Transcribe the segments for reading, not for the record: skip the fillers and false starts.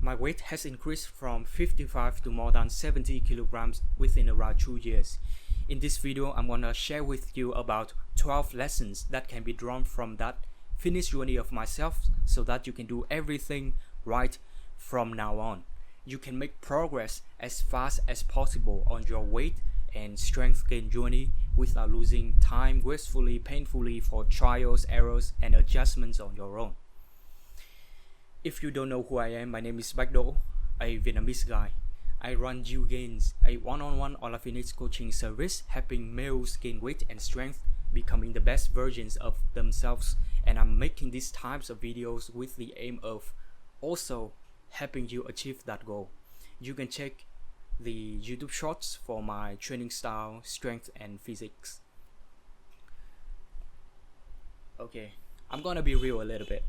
My weight has increased from 55 to more than 70 kilograms within around 2 years. In this video, I'm gonna share with you about 12 lessons that can be drawn from that finished journey of myself so that you can do everything right from now on. You can make progress as fast as possible on your weight and strength gain journey without losing time wastefully, painfully for trials, errors, and adjustments on your own. If you don't know who I am, my name is Bách Đỗ, a Vietnamese guy. I run You Gains, a one-on-one all-of-fitness coaching service helping males gain weight and strength, becoming the best versions of themselves. And I'm making these types of videos with the aim of also helping you achieve that goal. You can check the YouTube shorts for my training style, strength, and physics. Okay, I'm gonna be real a little bit.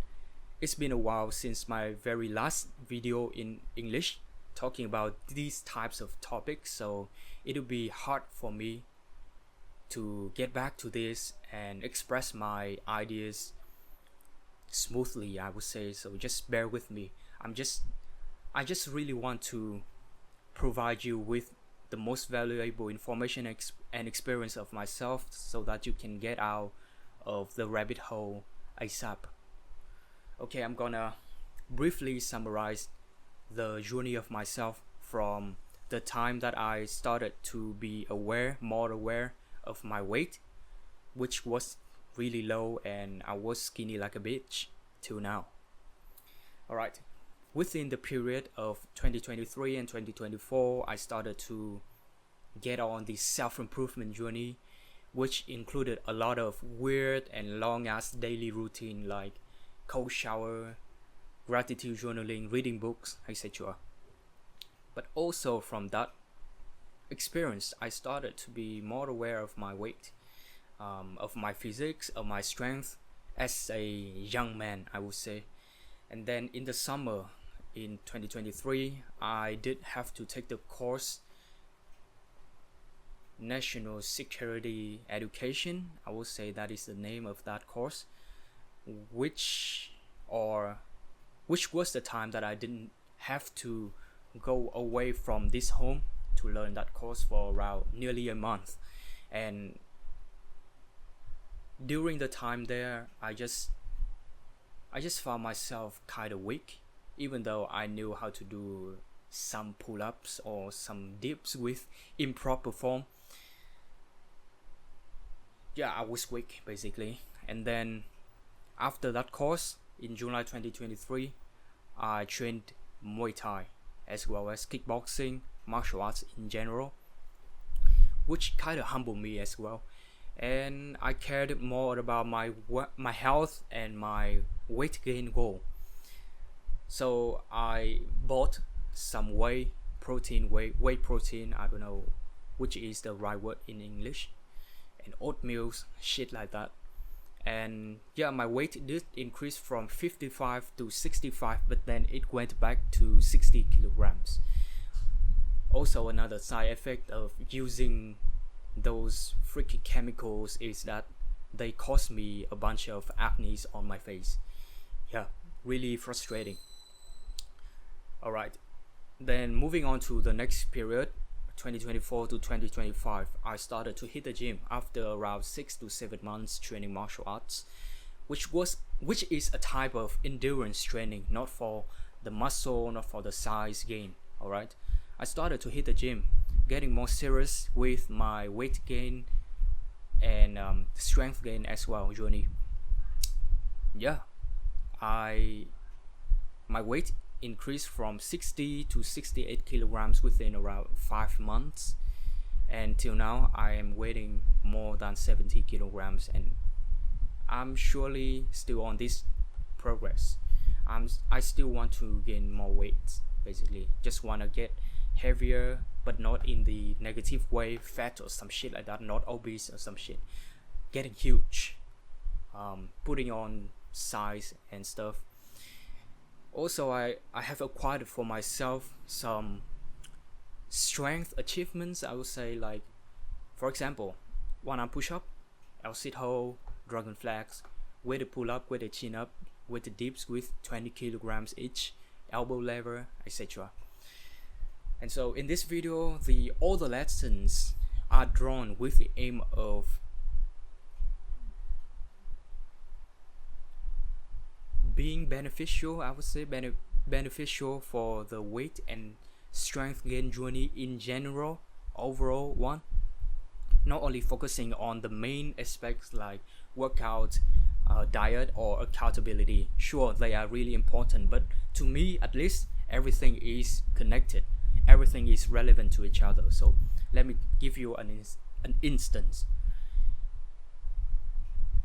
It's been a while since my very last video in English talking about these types of topics, so it'll be hard for me to get back to this and express my ideas smoothly, I would say. So just bear with me. I just really want to provide you with the most valuable information and experience of myself so that you can get out of the rabbit hole ASAP. Okay, I'm gonna briefly summarize the journey of myself from the time that I started to be more aware of my weight, which was really low and I was skinny like a bitch, till now. Alright, within the period of 2023 and 2024, I started to get on this self-improvement journey, which included a lot of weird and long-ass daily routine like cold shower, gratitude journaling, reading books, etc. But also from that experience, I started to be more aware of my weight, of my physics, of my strength as a young man, I would say. And then in the summer in 2023, I did have to take the course National Security Education. I would say that is the name of that course, which was the time that I didn't have to go away from this home to learn that course for around nearly a month. And during the time there, I just found myself kind of weak, even though I knew how to do some pull-ups or some dips with improper form. Yeah, I was weak basically. And then after that course, in July 2023, I trained Muay Thai as well as kickboxing, martial arts in general, which kind of humbled me as well. And I cared more about my health and my weight gain goal. So I bought some whey protein, I don't know which is the right word in English, and oatmeal, shit like that. And yeah, my weight did increase from 55 to 65, but then it went back to 60 kilograms. Also, another side effect of using those freaky chemicals is that they cause me a bunch of acne on my face. Yeah, really frustrating. Alright, then moving on to the next period, 2024 to 2025, I started to hit the gym after around 6 to 7 months training martial arts, which is a type of endurance training, not for the muscle, not for the size gain. Alright, I started to hit the gym, getting more serious with my weight gain and strength gain as well journey. Yeah, my weight increased from 60 to 68 kilograms within around 5 months, and till now I am weighing more than 70 kilograms, and I'm surely still on this progress. I still want to gain more weight, basically just want to get heavier, but not in the negative way, fat or some shit like that, not obese or some shit, getting huge, putting on size and stuff. Also, I have acquired for myself some strength achievements, I would say, like for example, one-arm push-up, L-sit hold, dragon flags, weighted pull-up, weighted chin-up, weighted dips with 20 kilograms each, elbow lever, etc. And so in this video, all the lessons are drawn with the aim of being beneficial, I would say beneficial for the weight and strength gain journey in general, overall one. Not only focusing on the main aspects like workout, diet, or accountability. Sure, they are really important, but to me at least, everything is connected. Everything is relevant to each other. So let me give you an instance.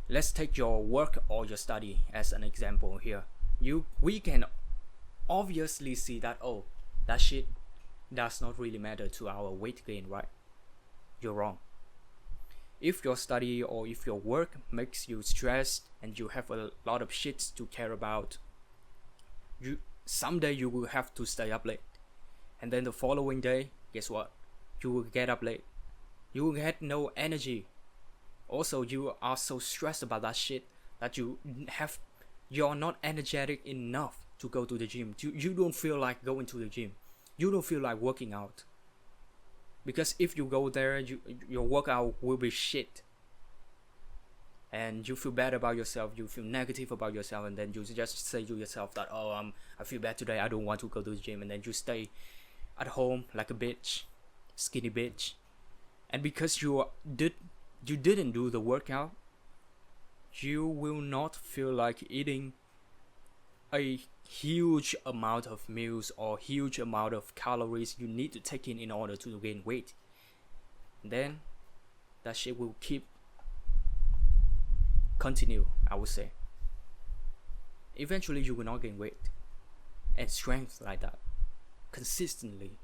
Let's take your work or your study as an example here. We can obviously see that, oh, that shit does not really matter to our weight gain, right? You're wrong. If your study or if your work makes you stressed and you have a lot of shit to care about, someday you will have to stay up late. And then the following day, guess what? You will get up late. You will get no energy. Also, you are so stressed about that shit that you're not energetic enough to go to the gym. You don't feel like going to the gym. You don't feel like working out. Because if you go there, your workout will be shit. And you feel bad about yourself, you feel negative about yourself, and then you just say to yourself that, oh, I feel bad today, I don't want to go to the gym, and then you stay at home like a bitch, skinny bitch. And because you didn't do the workout, you will not feel like eating a huge amount of meals or huge amount of calories you need to take in order to gain weight. Then that shit will continue, I would say. Eventually you will not gain weight and strength like that consistently.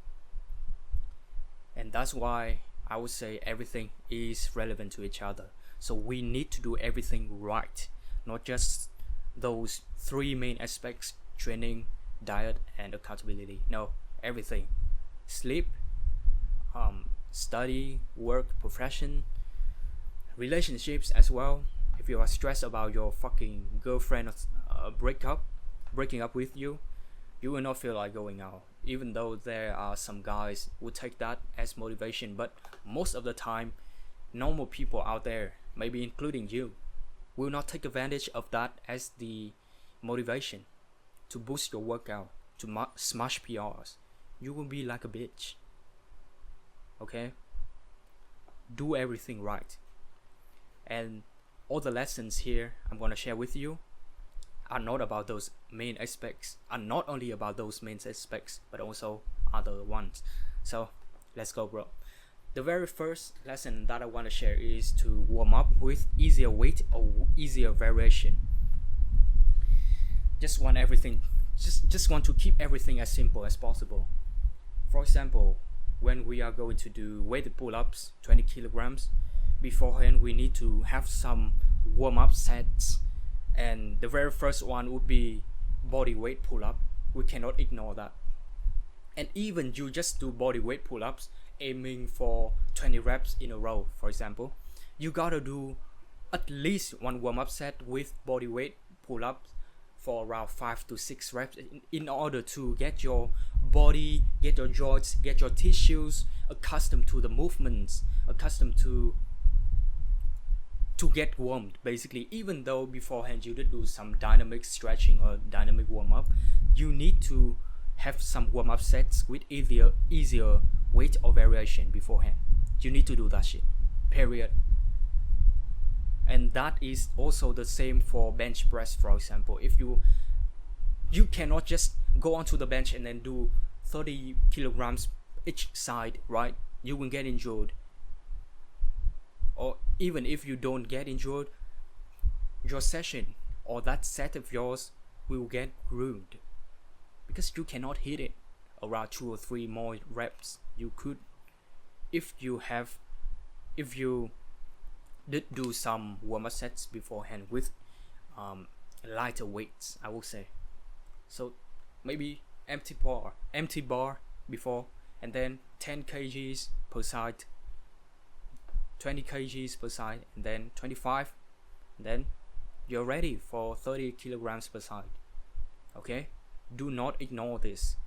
And that's why I would say everything is relevant to each other. So we need to do everything right, not just those three main aspects: training, diet, and accountability. No, everything. Sleep, study, work, profession, relationships as well. If you are stressed about your fucking girlfriend breaking up with you, you will not feel like going out. Even though there are some guys who take that as motivation, but most of the time, normal people out there, maybe including you, will not take advantage of that as the motivation to boost your workout, to smash PRs. You will be like a bitch. Okay? Do everything right. And all the lessons here I'm gonna share with you are not about those main aspects, are not only about those main aspects, but also other ones. So let's go, bro. The very first lesson that I want to share is to warm up with easier weight or easier variation. Just want to keep everything as simple as possible. For example, when we are going to do weighted pull-ups, 20 kilograms, beforehand we need to have some warm-up sets. And the very first one would be body weight pull-up. We cannot ignore that. And even you just do body weight pull-ups, aiming for 20 reps in a row, for example, you gotta do at least one warm-up set with body weight pull-ups for around 5 to 6 reps in order to get your body, get your joints, get your tissues accustomed to the movements, accustomed to get warmed. Basically, even though beforehand you did do some dynamic stretching or dynamic warm-up, you need to have some warm-up sets with easier weight or variation beforehand. You need to do that shit, period. And that is also the same for bench press, for example. If you cannot just go onto the bench and then do 30 kilograms each side, right? You will get injured. Or even if you don't get injured, your session or that set of yours will get ruined because you cannot hit it around 2 or 3 more reps. You could, if you did do some warm-up sets beforehand with lighter weights, I will say. So maybe empty bar before, and then 10 kgs per side, 20 kgs per side, and then 25, and then you're ready for 30 kilograms per side. Okay, Do not ignore this.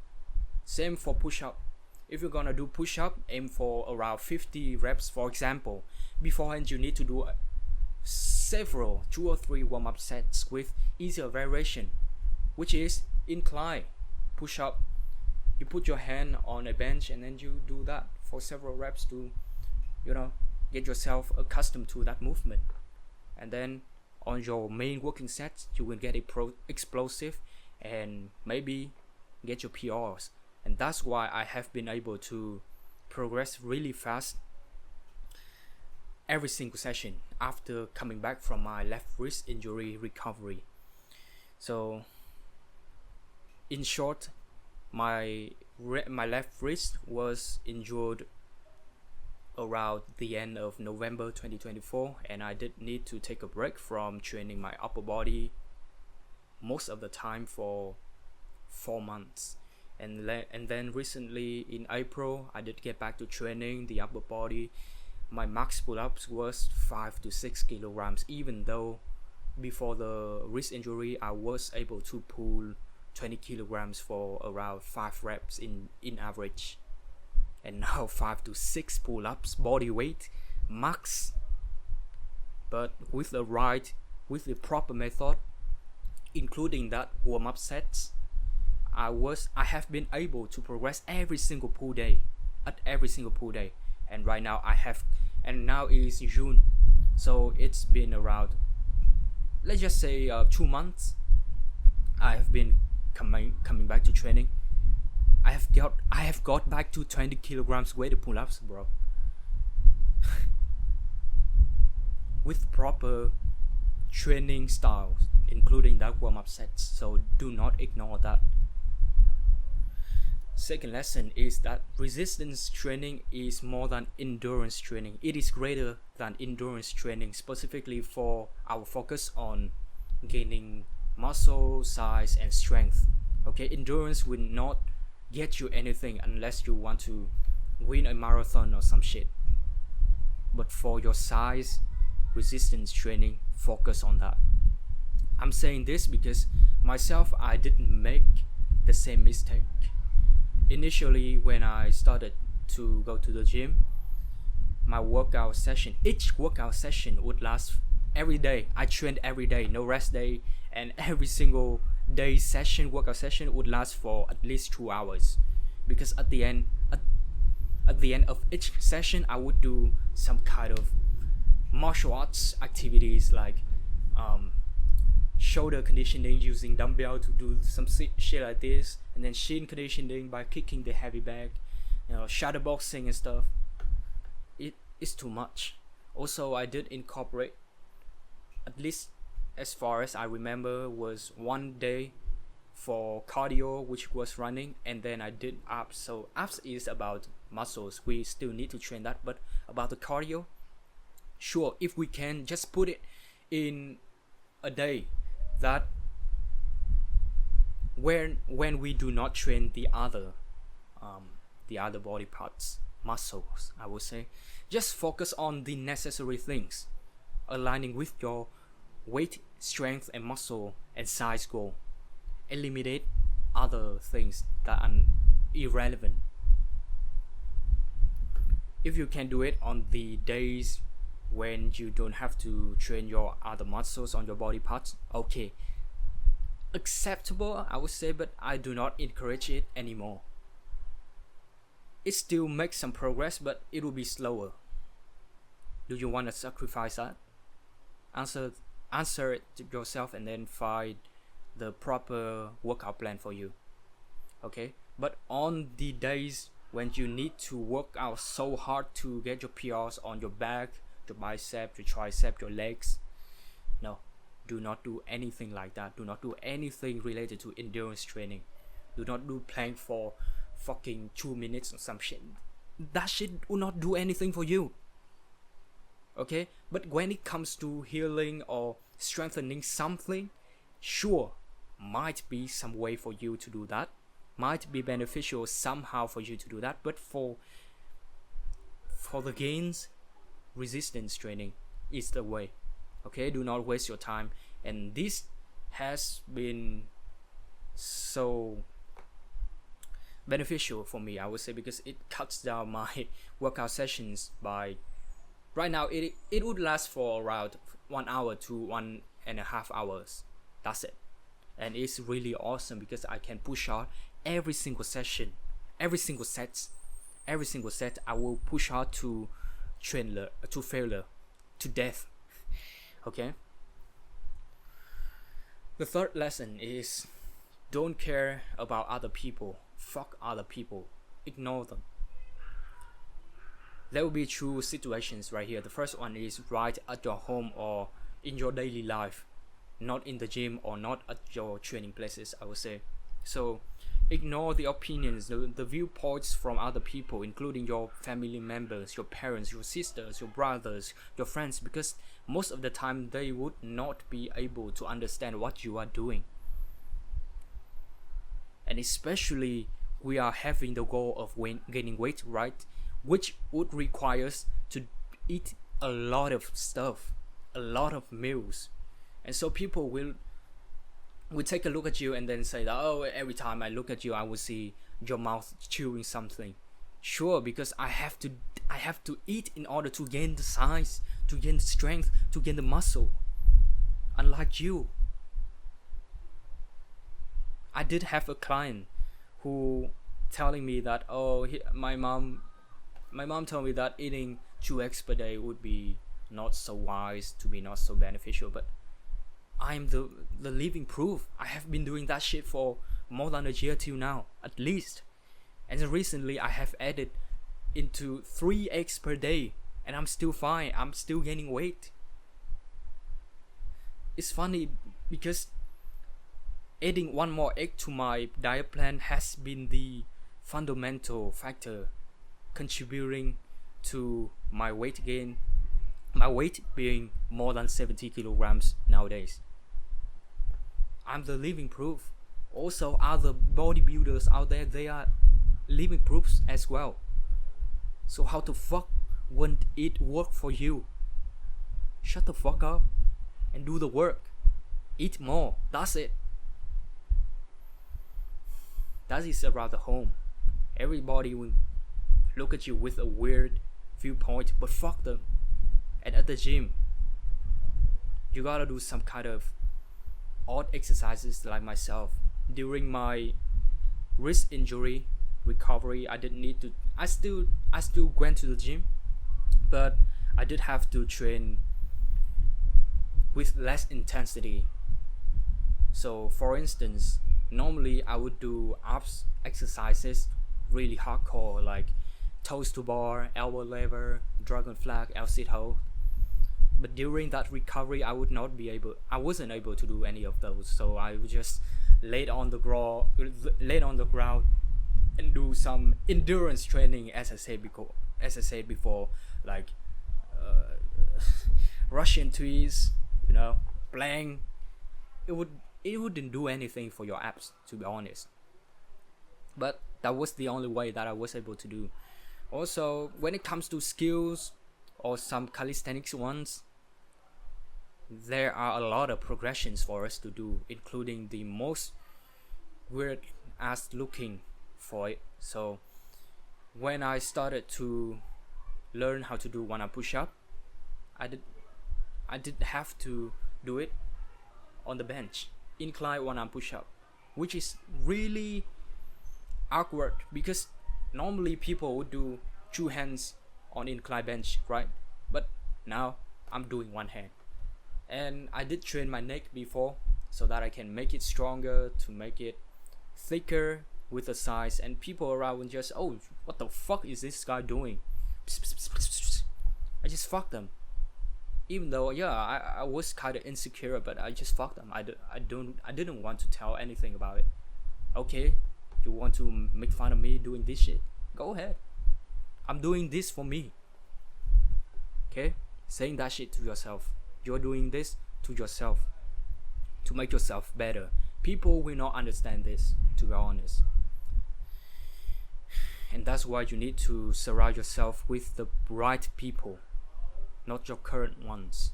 Same for push-up. If you're gonna do push-up, aim for around 50 reps, for example. Beforehand, you need to do several 2 or 3 warm-up sets with easier variation, which is incline push-up. You put your hand on a bench and then you do that for several reps to, get yourself accustomed to that movement. And then on your main working sets, you will get explosive and maybe get your PRs. And that's why I have been able to progress really fast every single session after coming back from my left wrist injury recovery. So in short, my left wrist was injured around the end of November 2024, and I did need to take a break from training my upper body most of the time for 4 months. And then recently in April, I did get back to training the upper body. My max pull-ups was 5 to 6 kilograms, even though before the wrist injury I was able to pull 20 kilograms for around 5 reps in average. And now 5 to 6 pull-ups body weight max. But with the proper method, including that warm-up sets, I have been able to progress every single pull day. And right now now is June, so it's been around, let's just say 2 months. I have been coming back to training. I have got back to 20 kilograms weighted pull-ups, bro. With proper training styles, including that warm-up sets. So do not ignore that. Second lesson is that resistance training is more than endurance training. It is greater than endurance training, specifically for our focus on gaining muscle size and strength. Okay, endurance will not get you anything unless you want to win a marathon or some shit. But for your size, resistance training, focus on that. I'm saying this because myself, I didn't make the same mistake. Initially, when I started to go to the gym, my each workout session would last every day. I trained every day, no rest day, and every single day workout session would last for at least 2 hours. Because at the end of each session, I would do some kind of martial arts activities like shoulder conditioning using dumbbell to do some shit like this, and then shin conditioning by kicking the heavy bag, shadow boxing and stuff. It's too much. Also, I did incorporate, at least as far as I remember, was 1 day for cardio, which was running, and then I did abs. So abs is about muscles, we still need to train that, but about the cardio, sure, if we can just put it in a day that when we do not train the other body parts, muscles, I would say, just focus on the necessary things aligning with your weight, strength and muscle and size goal. Eliminate other things that are irrelevant. If you can do it on the days when you don't have to train your other muscles on your body parts, okay, acceptable, I would say, but I do not encourage it anymore. It still makes some progress, but it will be slower. Do you want to sacrifice that? Answer it to yourself and then find the proper workout plan for you. Okay, but on the days when you need to work out so hard to get your PRs on your back, your bicep, your tricep, your legs, no, do not do anything like that. Do not do anything related to endurance training. Do not do plank for fucking 2 minutes or some shit. That shit will not do anything for you. Okay, but when it comes to healing or strengthening something, sure, might be some way for you to do that, might be beneficial somehow for you to do that, but for the gains, resistance training is the way. Okay, do not waste your time. And this has been so beneficial for me, I would say, because it cuts down my workout sessions by, right now it would last for around 1 hour to 1.5 hours. That's it. And it's really awesome because I can push out every single session, every single set I will push out to failure, to death. Okay. The third lesson is, don't care about other people. Fuck other people. Ignore them. There will be two situations right here. The first one is right at your home or in your daily life, not in the gym or not at your training places, I would say. So ignore the opinions, the viewpoints from other people, including your family members, your parents, your sisters, your brothers, your friends, because most of the time they would not be able to understand what you are doing. And especially we are having the goal of gaining weight, right? Which would require us to eat a lot of stuff, a lot of meals. And so people will take a look at you and then say that, oh, every time I look at you I will see your mouth chewing something. Sure, because I have to eat in order to gain the size, to gain the strength, to gain the muscle. Unlike you, I did have a client who telling me that, oh, my mom told me that eating 2 eggs per day would be not so wise, to be not so beneficial, but I'm the living proof. I have been doing that shit for more than a year till now, at least. And then recently I have added into 3 eggs per day and I'm still fine. I'm still gaining weight. It's funny because adding 1 more egg to my diet plan has been the fundamental factor contributing to my weight gain, my weight being more than 70 kilograms nowadays. I'm the living proof. Also, other bodybuilders out there, they are living proofs as well. So how the fuck won't it work for you? Shut the fuck up and do the work. Eat more. That's it. That is around the home. Everybody will look at you with a weird viewpoint, but fuck them. And at the gym, you gotta do some kind of odd exercises like myself. During my wrist injury recovery, I didn't need to. I still went to the gym, but I did have to train with less intensity. So, for instance, normally I would do abs exercises really hardcore, like toes to bar, elbow lever, dragon flag, L-sit hold. But during that recovery, I wasn't able to do any of those. So I would just lay on the ground and do some endurance training, as I said before, like Russian twists, plank. It wouldn't do anything for your abs, to be honest. But that was the only way that I was able to do. Also, when it comes to skills or some calisthenics ones, there are a lot of progressions for us to do, including the most weird ass looking for it. So when I started to learn how to do one-arm push-up, I did have to do it on the bench, incline one-arm push-up, which is really awkward because normally people would do 2 hands on incline bench, right? But now I'm doing 1 hand. And I did train my neck before so that I can make it stronger, to make it thicker with the size, and people around would just, oh, what the fuck is this guy doing? I just fucked them. Even though, yeah, I was kind of insecure, but I just fucked them. I didn't want to tell anything about it. Okay, you want to make fun of me doing this shit? Go ahead. I'm doing this for me. Okay? Saying that shit to yourself. You're doing this to yourself, to make yourself better. People will not understand this, to be honest. And that's why you need to surround yourself with the right people, not your current ones.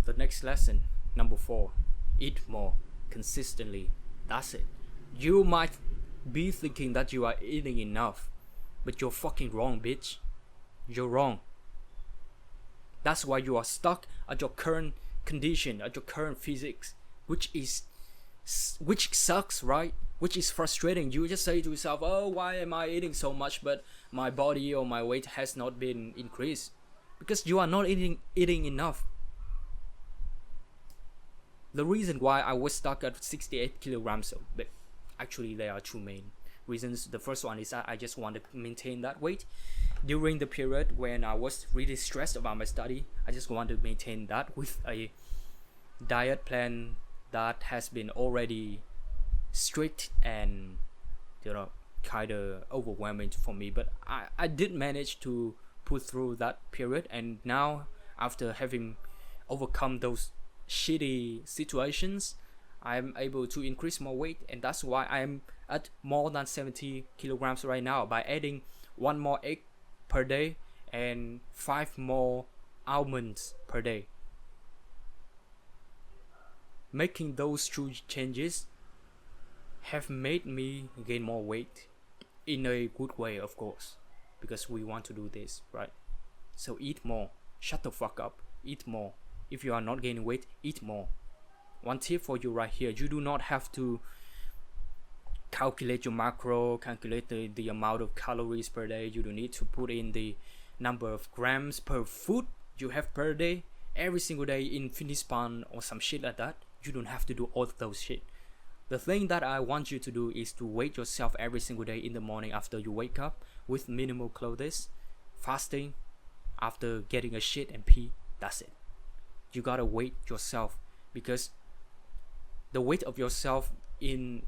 The next lesson, number 4, eat more consistently. That's it. You might be thinking that you are eating enough, but you're fucking wrong, bitch. You're wrong. That's why you are stuck at your current condition, at your current physics, which sucks, right? Which is frustrating. You just say to yourself, oh, why am I eating so much but my body or my weight has not been increased? Because you are not eating enough. The reason why I was stuck at 68 kilograms, but actually there are two main reasons. The first one is that I just want to maintain that weight. During the period when I was really stressed about my study, I just want to maintain that with a diet plan that has been already strict and kind of overwhelming for me, but I did manage to put through that period. And now, after having overcome those shitty situations, I'm able to increase my weight, and that's why I'm at more than 70 kilograms right now by adding one more egg per day and 5 more almonds per day. Making those two changes have made me gain more weight in a good way, of course, because we want to do this, right? So eat more. Shut the fuck up. Eat more. If you are not gaining weight, eat more. One tip for you right here: you do not have to calculate your macro, calculate the amount of calories per day. You don't need to put in the number of grams per food you have per day every single day in Finispan or some shit like that. You don't have to do all of those shit. The thing that I want you to do is to weight yourself every single day in the morning after you wake up with minimal clothes, fasting, after getting a shit and pee. That's it. You gotta weight yourself, because the weight of yourself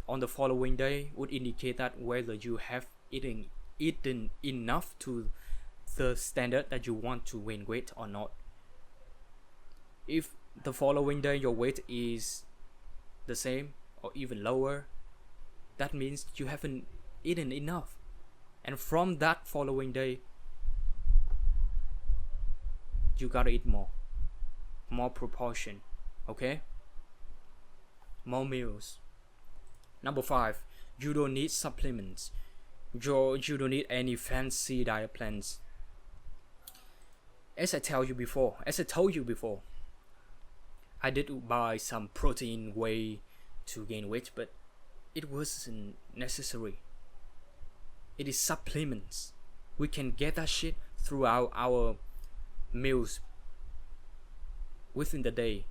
on the following day would indicate that whether you have eaten enough to the standard that you want to gain weight or not. If the following day your weight is the same or even lower, that means you haven't eaten enough. And from that following day, you gotta eat more proportion, okay? More meals. Number 5, you don't need supplements. You don't need any fancy diet plans. As I told you before, I did buy some protein whey to gain weight, but it wasn't necessary. It is supplements. We can get that shit throughout our meals within the day,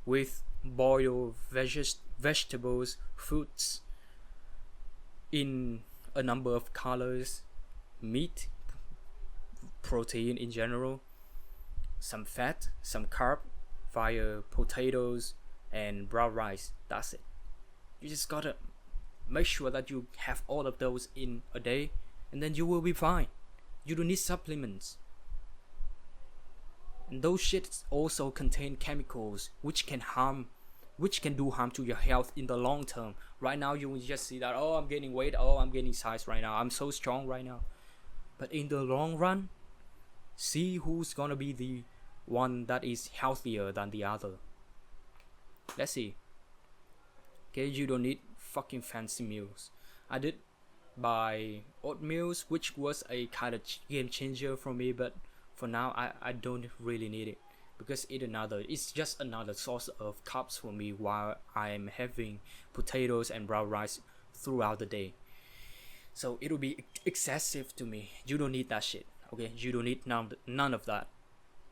with boiled vegetables, fruits in a number of colors, meat, protein in general, some fat, some carb via potatoes and brown rice. That's it. You just gotta make sure that you have all of those in a day, and then you will be fine. You don't need supplements. And those shits also contain chemicals which can do harm to your health in the long term. Right now you will just see that, oh, I'm gaining weight, oh, I'm gaining size right now, I'm so strong right now. But in the long run, see who's gonna be the one that is healthier than the other. Let's see. Okay, you don't need fucking fancy meals. I did buy oatmeals, which was a kind of game changer for me, but for now I don't really need it, because it's just another source of carbs for me while I'm having potatoes and brown rice throughout the day. So it'll be excessive to me. You don't need that shit, okay? You don't need none of that.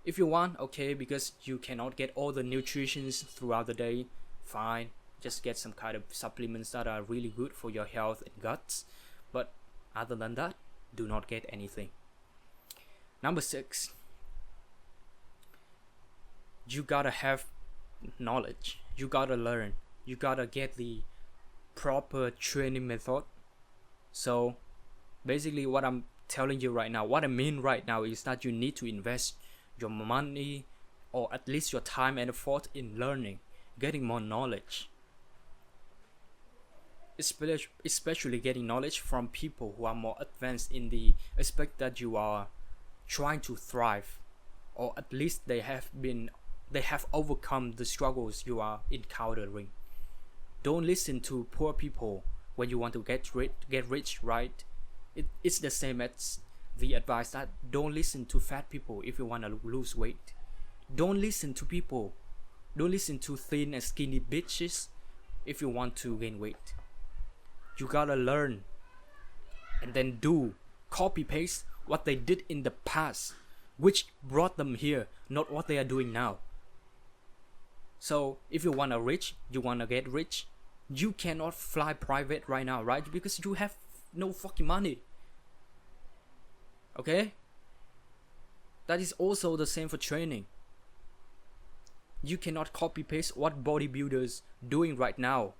If you want, okay, because you cannot get all the nutritions throughout the day, fine, just get some kind of supplements that are really good for your health and guts. But other than that, do not get anything. Number 6, you gotta have knowledge. You gotta learn. You gotta get the proper training method. So basically what I'm telling you right now, what I mean right now is that you need to invest your money, or at least your time and effort, in learning, getting more knowledge. Especially getting knowledge from people who are more advanced in the aspect that you are trying to thrive, or at least they have been they have overcome the struggles you are encountering. Don't listen to poor people when you want to get rich, right? It's the same as the advice that don't listen to fat people if you want to lose weight. Don't listen to people. Don't listen to thin and skinny bitches if you want to gain weight. You gotta learn and then do, copy paste what they did in the past, which brought them here, not what they are doing now. So if you wanna get rich, you cannot fly private right now, right? Because you have no fucking money. Okay? That is also the same for training. You cannot copy paste what bodybuilders doing right now,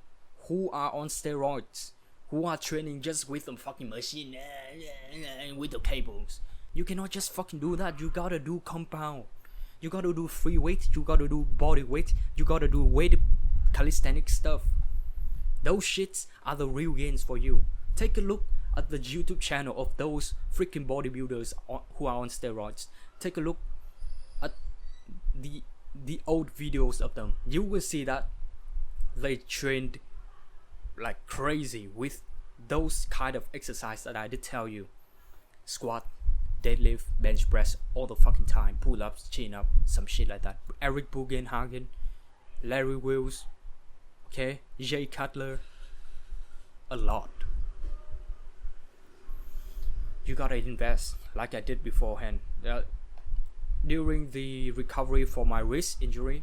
who are on steroids, who are training just with the fucking machine and with the cables. You cannot just fucking do that. You gotta do compound. You gotta do free weight. You gotta do body weight. You gotta do weight calisthenic stuff. Those shits are the real gains for you. Take a look at the YouTube channel of those freaking bodybuilders who are on steroids. Take a look at the old videos of them. You will see that they trained like crazy with those kind of exercise that I did tell you. Squat, deadlift, bench press all the fucking time, pull ups, chin up, some shit like that. Eric Bugenhagen, Larry Wills, okay, Jay Cutler, a lot. You gotta invest like I did beforehand. During the recovery for my wrist injury,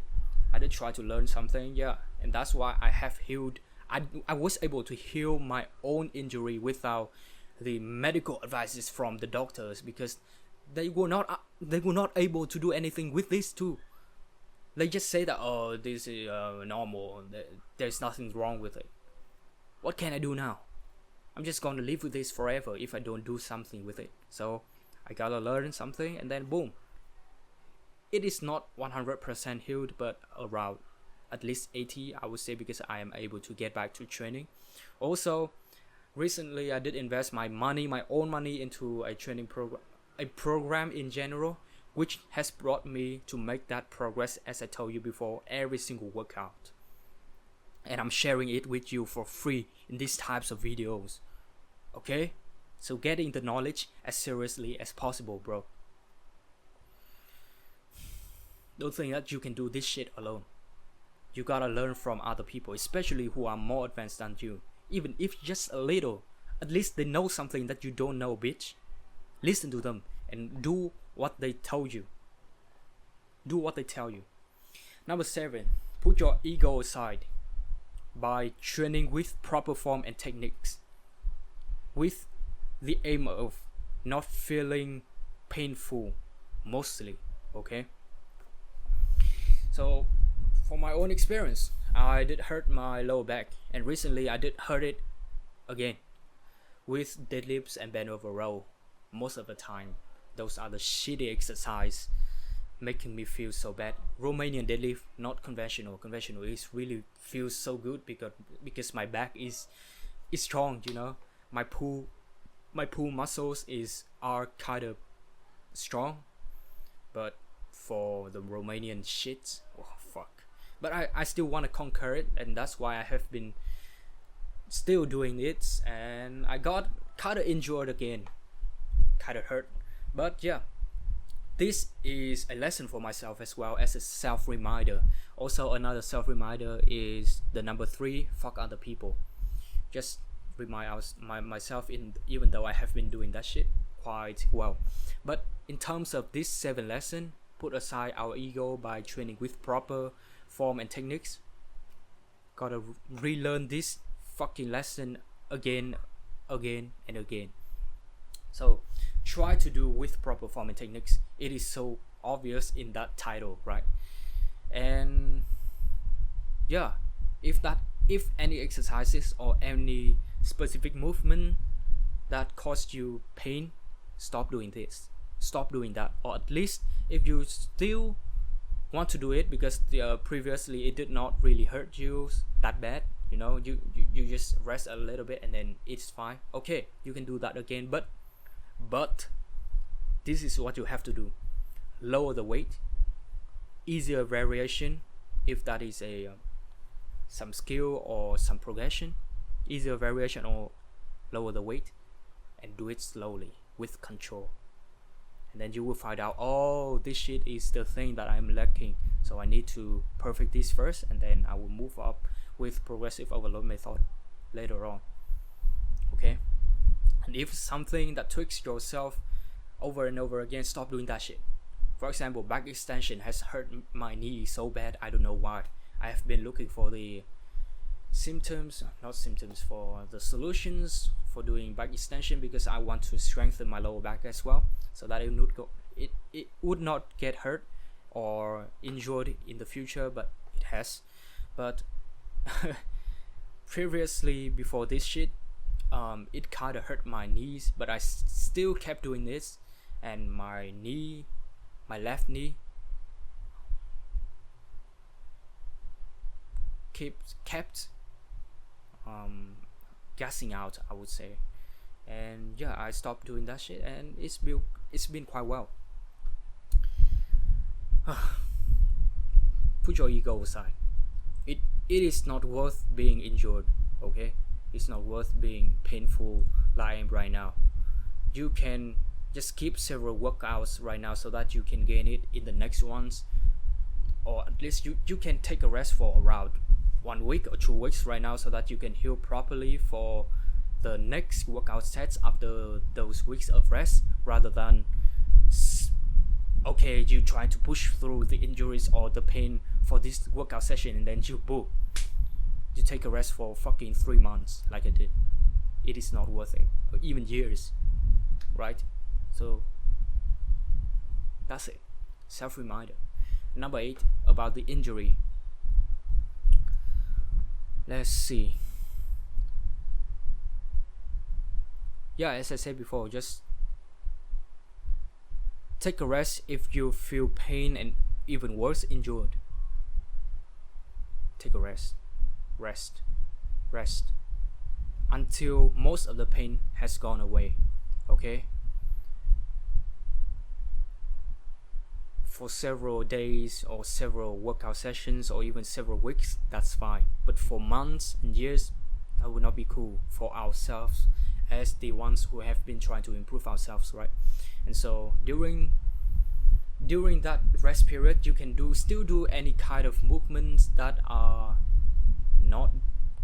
I did try to learn something, and that's why I have healed. I was able to heal my own injury without the medical advices from the doctors, because they were not able to do anything with this too. They just say that, oh, this is normal, there's nothing wrong with it. What can I do now? I'm just gonna live with this forever if I don't do something with it. So I gotta learn something, and then boom. It is not 100% healed, but around at least 80, I would say, because I am able to get back to training. Also, recently I did invest my own money into a training program in general, which has brought me to make that progress, as I told you before, every single workout. And I'm sharing it with you for free in these types of videos. Okay? So getting the knowledge as seriously as possible, bro. Don't think that you can do this shit alone. You gotta learn from other people, especially who are more advanced than you. Even if just a little, at least they know something that you don't know, bitch. Listen to them and do what they told you. Do what they tell you. Number 7, put your ego aside by training with proper form and techniques, with the aim of not feeling painful mostly, okay? So for my own experience, I did hurt my lower back, and recently I did hurt it again with deadlifts and bend over row. Most of the time, those are the shitty exercise making me feel so bad. Romanian deadlift, not conventional. Conventional is really feels so good because my back is strong, you know. My pull muscles are kind of strong, but for the Romanian shit, oh fuck. But I still want to conquer it, and that's why I have been still doing it, and I got kind of injured again, kind of hurt. But yeah, this is a lesson for myself as well as a self-reminder. Also, another self-reminder is the number 3, fuck other people. Just remind myself, even though I have been doing that shit quite well. But in terms of this 7 lesson, put aside our ego by training with proper form and techniques. Gotta relearn this fucking lesson again and again. So try to do with proper form and techniques. It is so obvious in that title, right? And yeah, if any exercises or any specific movement that caused you pain, stop doing this, stop doing that. Or at least if you still want to do it because previously it did not really hurt you that bad, you know, you just rest a little bit and then it's fine, okay, you can do that again. But this is what you have to do: lower the weight, easier variation if that is a some skill or some progression, easier variation, or lower the weight and do it slowly with control, and then you will find out, oh, this shit is the thing that I'm lacking, so I need to perfect this first, and then I will move up with progressive overload method later on. Okay, and if something that tweaks yourself over and over again, stop doing that shit. For example, back extension has hurt my knee so bad, I don't know why. I have been looking for the for the solutions for doing back extension, because I want to strengthen my lower back as well, so that it would not get hurt or injured in the future, but it has. But previously, before this shit, it kind of hurt my knees, but I still kept doing this, and my left knee kept gassing out, I would say. And yeah, I stopped doing that shit, and it's been quite well. Put your ego aside. It is not worth being injured, okay? It's not worth being painful like I am right now. You can just keep several workouts right now so that you can gain it in the next ones, or at least you can take a rest for around 1 week or 2 weeks right now, so that you can heal properly for the next workout sets after those weeks of rest, rather than okay, you try to push through the injuries or the pain for this workout session, and then you take a rest for fucking 3 months like I did. It is not worth it, or even years, right? So that's it. Self-reminder. Number 8, about the injury. Let's see. Yeah, as I said before, just take a rest if you feel pain, and even worse, injured. Take a rest until most of the pain has gone away. Okay, for several days or several workout sessions or even several weeks, that's fine, but for months and years, that would not be cool for ourselves as the ones who have been trying to improve ourselves, right? And so during that rest period, you can still do any kind of movements that are not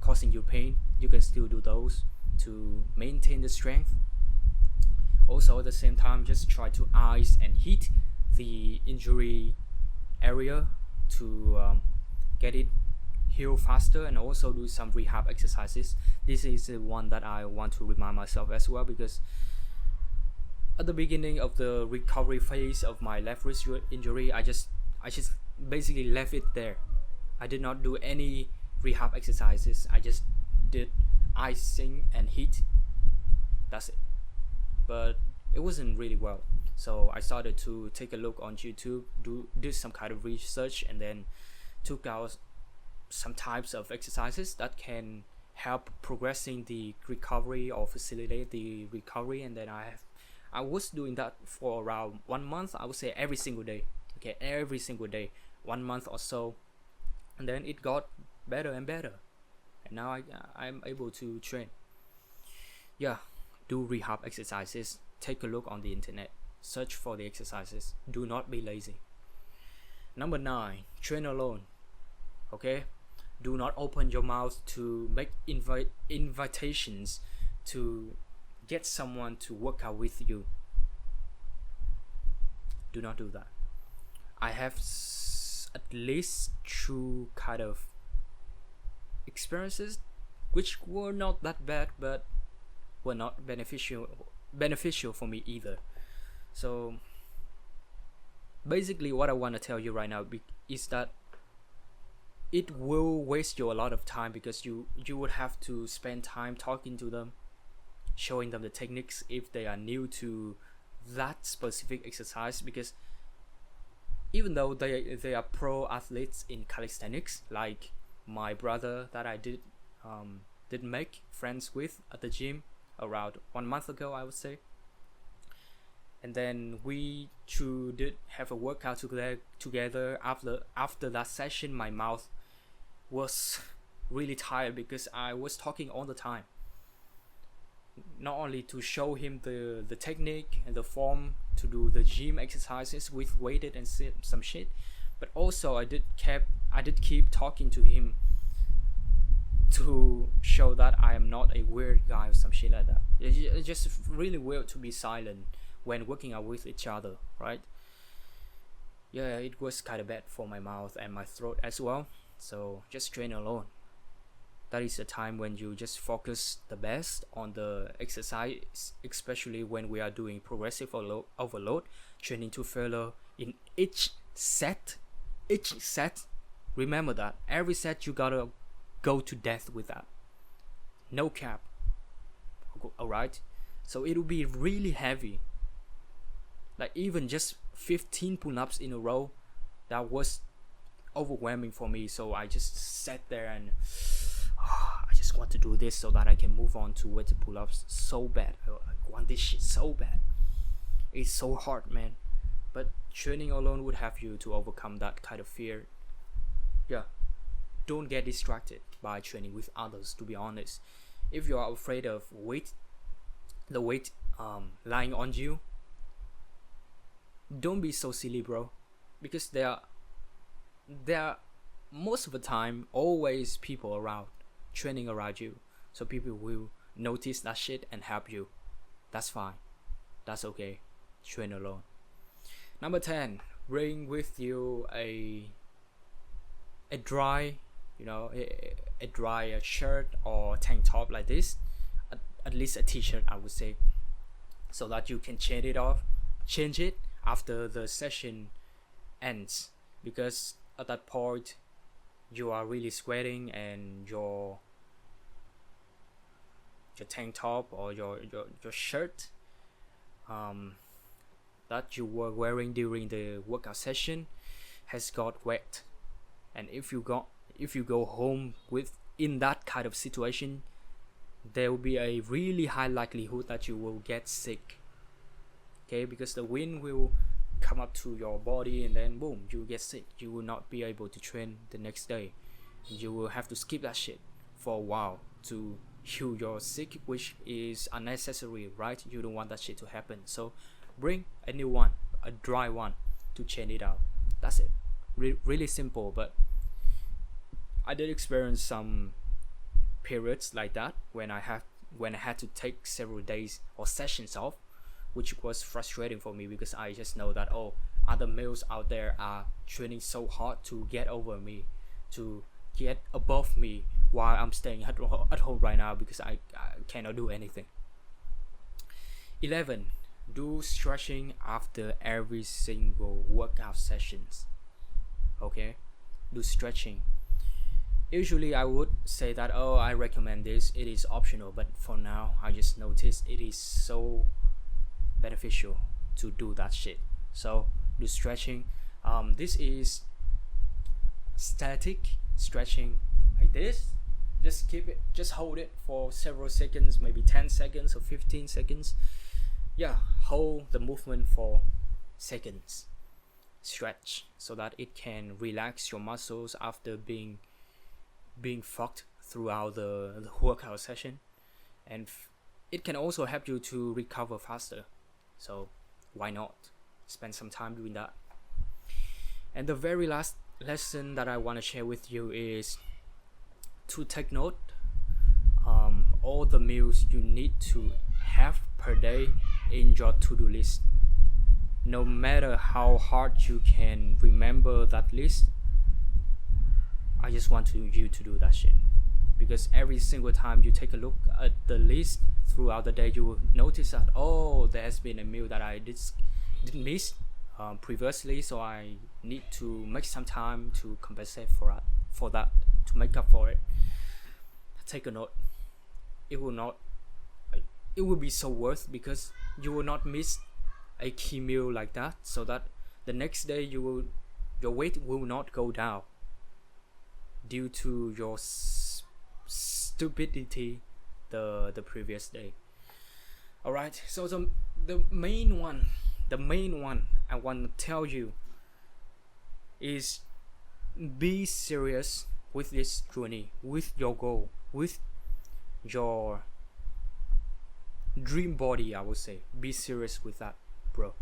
causing you pain. You can still do those to maintain the strength. Also, at the same time, just try to ice and heat the injury area to get it heal faster, and also do some rehab exercises. This is the one that I want to remind myself as well, because at the beginning of the recovery phase of my left wrist injury, I just basically left it there. I did not do any rehab exercises. I just did icing and heat. That's it. But it wasn't really well. So I started to take a look on YouTube, do some kind of research, and then took out some types of exercises that can help progressing the recovery or facilitate the recovery. And then I was doing that for around 1 month. I would say every single day. Okay, every single day, 1 month or so, and then it got better and better, and now I'm able to train. Yeah, do rehab exercises. Take a look on the internet. Search for the exercises. Do not be lazy. Number 9, train alone. Okay, do not open your mouth to make invitations to get someone to work out with you. Do not do that. I have at least 2 kind of experiences which were not that bad, but were not beneficial for me either. So basically what I want to tell you right now is that it will waste you a lot of time, because you would have to spend time talking to them, showing them the techniques if they are new to that specific exercise, because even though they are pro athletes in calisthenics, like my brother that I did make friends with at the gym around 1 month ago, I would say, and then we two did have a workout together. After that session, my mouth was really tired because I was talking all the time, not only to show him the technique and the form to do the gym exercises with weighted and some shit, but also I did keep talking to him to show that I am not a weird guy or some shit like that. It's just really weird to be silent when working out with each other, right? Yeah, it was kind of bad for my mouth and my throat as well. So just train alone. That is a time when you just focus the best on the exercise, especially when we are doing progressive overload, training to failure in each set. Remember that every set you gotta go to death with that. No cap. Alright? So it will be really heavy. Like even just 15 pull-ups in a row, that was overwhelming for me. So I just sat there and I just want to do this so that I can move on to weighted pull-ups so bad. I want this shit so bad. It's so hard, man. But training alone would have you to overcome that kind of fear. Yeah. Don't get distracted by training with others, to be honest. If you are afraid of the weight lying on you, don't be so silly, bro. Because there are most of the time always people around, training around you. So people will notice that shit and help you. That's fine. That's okay. Train alone. Number 10, bring with you a dry, a dry shirt or tank top like this, at least a t-shirt I would say, so that you can change it after the session ends, because at that point you are really sweating and your tank top or your shirt that you were wearing during the workout session has got wet. And if you go home in that kind of situation, there will be a really high likelihood that you will get sick. Okay, because the wind will come up to your body and then boom, you will get sick. You will not be able to train the next day. You will have to skip that shit for a while to heal your sick, which is unnecessary, right? You don't want that shit to happen. So bring a new one, a dry one, to change it out. That's it. Really simple. But I did experience some periods like that when I had to take several days or sessions off, which was frustrating for me because I just know that other males out there are training so hard to get over me, to get above me, while I'm staying at home right now because I cannot do anything. 11, do stretching after every single workout sessions. Okay, do stretching. Usually I would say that I recommend this, it is optional, but for now I just noticed it is so beneficial to do that shit. So do stretching. This is static stretching like this. Just hold it for several seconds, maybe 10 seconds or 15 seconds. Yeah, hold the movement for seconds. Stretch so that it can relax your muscles after being fucked throughout the workout session, and it can also help you to recover faster. So why not spend some time doing that? And the very last lesson that I want to share with you is to take note all the meals you need to have per day in your to-do list. No matter how hard you can remember that list, I just want you to do that shit, because every single time you take a look at the list throughout the day, you will notice that there has been a meal that I didn't miss previously, so I need to make some time to compensate for that, to make up for it. Take a note. It will be so worth, because you will not miss a key meal like that, so that the next day your weight will not go down due to your stupidity the previous day. Alright, so the main one the main one I want to tell you is be serious with this journey, with your goal, with your dream body. I would say be serious with that, bro,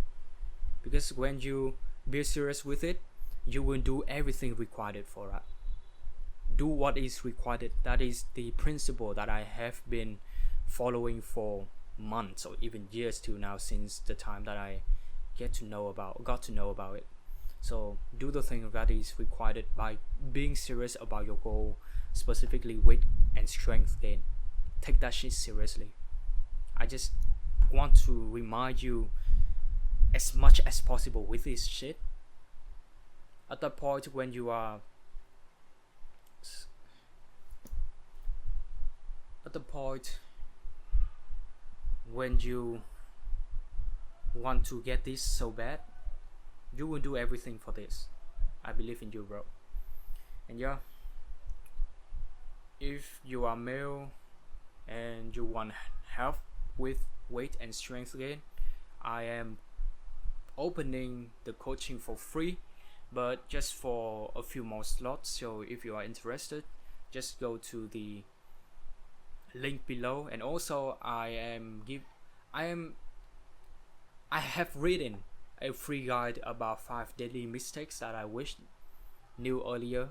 because when you be serious with it, you will do everything required for that. Do what is required. That is the principle that I have been following for months or even years to now, since the time that I got to know about it. So do the thing that is required by being serious about your goal, specifically weight and strength gain. Take that shit seriously. I just want to remind you as much as possible with this shit. At that point when you are when you want to get this so bad, you will do everything for this. I believe in you, bro. And yeah, if you are male and you want help with weight and strength gain, I am opening the coaching for free, but just for a few more slots. So if you are interested, just go to the link below. And also I have written a free guide about 5 deadly mistakes that I wish knew earlier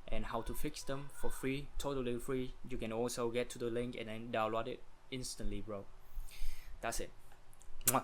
and how to fix them for free, totally free. You can also get to the link and then download it instantly, bro. That's it. Mwah.